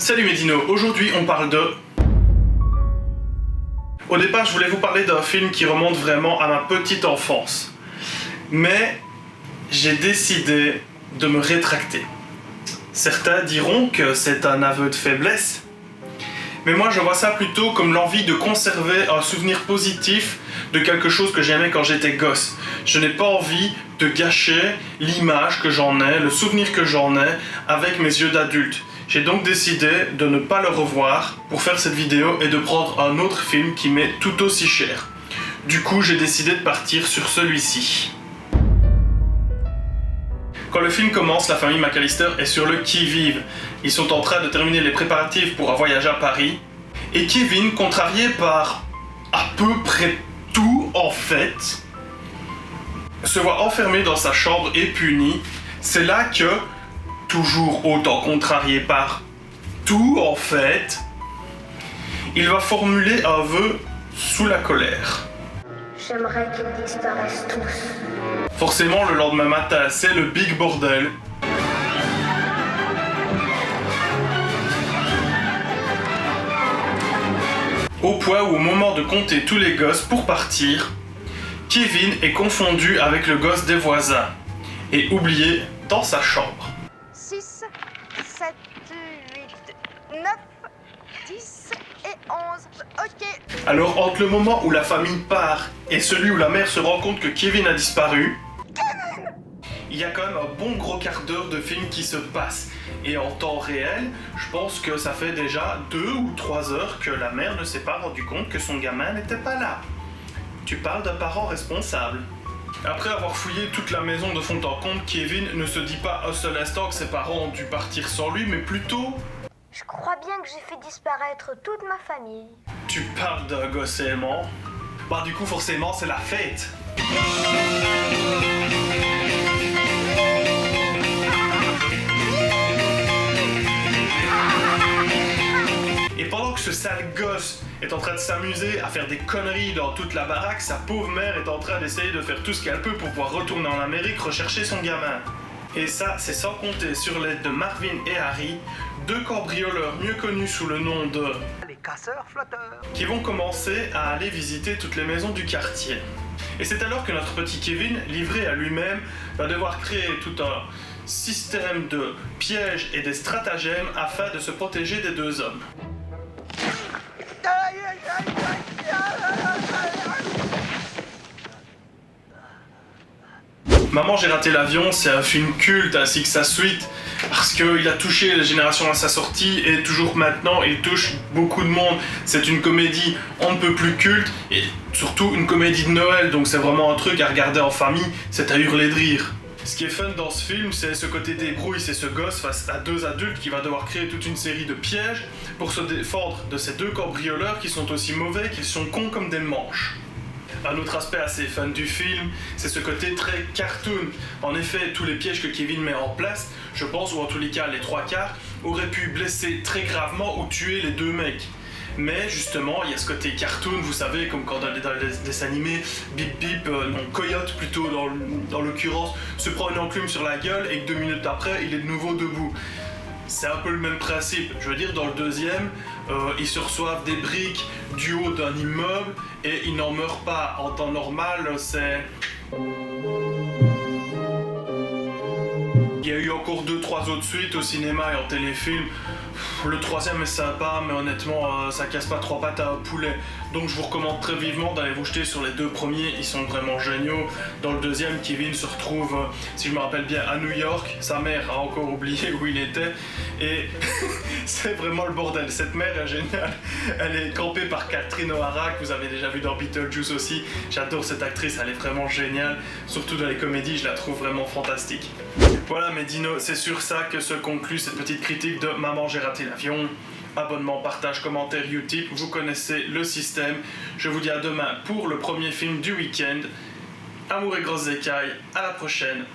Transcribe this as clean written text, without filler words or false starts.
Salut mes dinos, aujourd'hui on parle de... Au départ je voulais vous parler d'un film qui remonte vraiment à ma petite enfance. Mais j'ai décidé de me rétracter. Certains diront que c'est un aveu de faiblesse. Mais moi je vois ça plutôt comme l'envie de conserver un souvenir positif de quelque chose que j'aimais quand j'étais gosse. Je n'ai pas envie de gâcher l'image que j'en ai, le souvenir que j'en ai avec mes yeux d'adulte. J'ai donc décidé de ne pas le revoir pour faire cette vidéo et de prendre un autre film qui m'est tout aussi cher. Du coup, j'ai décidé de partir sur celui-ci. Quand le film commence, la famille McAllister est sur le qui-vive. Ils sont en train de terminer les préparatifs pour un voyage à Paris. Et Kevin, contrarié par à peu près tout en fait, se voit enfermé dans sa chambre et puni. C'est là que, toujours autant contrarié par tout en fait, il va formuler un vœu sous la colère. J'aimerais qu'ils disparaissent tous. Forcément, le lendemain matin, c'est le big bordel. Au point où, au moment de compter tous les gosses pour partir, Kevin est confondu avec le gosse des voisins et oublié dans sa chambre. 6, 7, 8, 9, 10 et 11. Ok. Alors, entre le moment où la famille part et celui où la mère se rend compte que Kevin a disparu, il y a quand même un bon gros quart d'heure de film qui se passe. Et en temps réel, je pense que ça fait déjà 2 ou 3 heures que la mère ne s'est pas rendu compte que son gamin n'était pas là. Tu parles d'un parent responsable. Après avoir fouillé toute la maison de fond en comble, Kevin ne se dit pas un seul instant que ses parents ont dû partir sans lui, mais plutôt... Je crois bien que j'ai fait disparaître toute ma famille. Tu parles d'un gosse aimant. Bah du coup forcément c'est la fête. Et pendant que ce sale gosse est en train de s'amuser à faire des conneries dans toute la baraque, sa pauvre mère est en train d'essayer de faire tout ce qu'elle peut pour pouvoir retourner en Amérique rechercher son gamin. Et ça, c'est sans compter sur l'aide de Marvin et Harry, 2 cambrioleurs mieux connus sous le nom de... les casseurs-flotteurs, qui vont commencer à aller visiter toutes les maisons du quartier. Et c'est alors que notre petit Kevin, livré à lui-même, va devoir créer tout un système de pièges et des stratagèmes afin de se protéger des 2 hommes. Maman, j'ai raté l'avion, c'est un film culte ainsi que sa suite parce qu'il a touché les générations à sa sortie et toujours maintenant il touche beaucoup de monde. C'est une comédie on ne peut plus culte et surtout une comédie de Noël, donc c'est vraiment un truc à regarder en famille, c'est à hurler de rire. Ce qui est fun dans ce film, c'est ce côté débrouille, c'est ce gosse face à 2 adultes qui va devoir créer toute une série de pièges pour se défendre de ces 2 cambrioleurs qui sont aussi mauvais qu'ils sont cons comme des manches. Un autre aspect assez fun du film, c'est ce côté très cartoon. En effet, tous les pièges que Kevin met en place, je pense, ou en tous les cas les 3 quarts, auraient pu blesser très gravement ou tuer les 2 mecs. Mais justement, il y a ce côté cartoon, vous savez, comme quand dans les dessins animés, Bip Bip, non, Coyote plutôt dans l'occurrence, se prend une enclume sur la gueule et que 2 minutes après, il est de nouveau debout. C'est un peu le même principe. Je veux dire, dans le deuxième, ils se reçoivent des briques du haut d'un immeuble et ils n'en meurent pas. En temps normal, c'est... Il y a eu encore 2-3 autres suites au cinéma et en téléfilm. Le 3e est sympa, mais honnêtement, ça casse pas 3 pattes à un poulet. Donc je vous recommande très vivement d'aller vous jeter sur les 2 premiers, ils sont vraiment géniaux. Dans le deuxième, Kevin se retrouve, si je me rappelle bien, à New York. Sa mère a encore oublié où il était. Et c'est vraiment le bordel. Cette mère est géniale. Elle est campée par Catherine O'Hara, que vous avez déjà vu dans Beetlejuice aussi. J'adore cette actrice, elle est vraiment géniale. Surtout dans les comédies, je la trouve vraiment fantastique. Voilà mes dinos, c'est sur ça que se conclut cette petite critique de Maman j'ai raté l'avion. Abonnement, partage, commentaire, Utip, vous connaissez le système. Je vous dis à demain pour le premier film du week-end. Amour et grosses écailles, à la prochaine.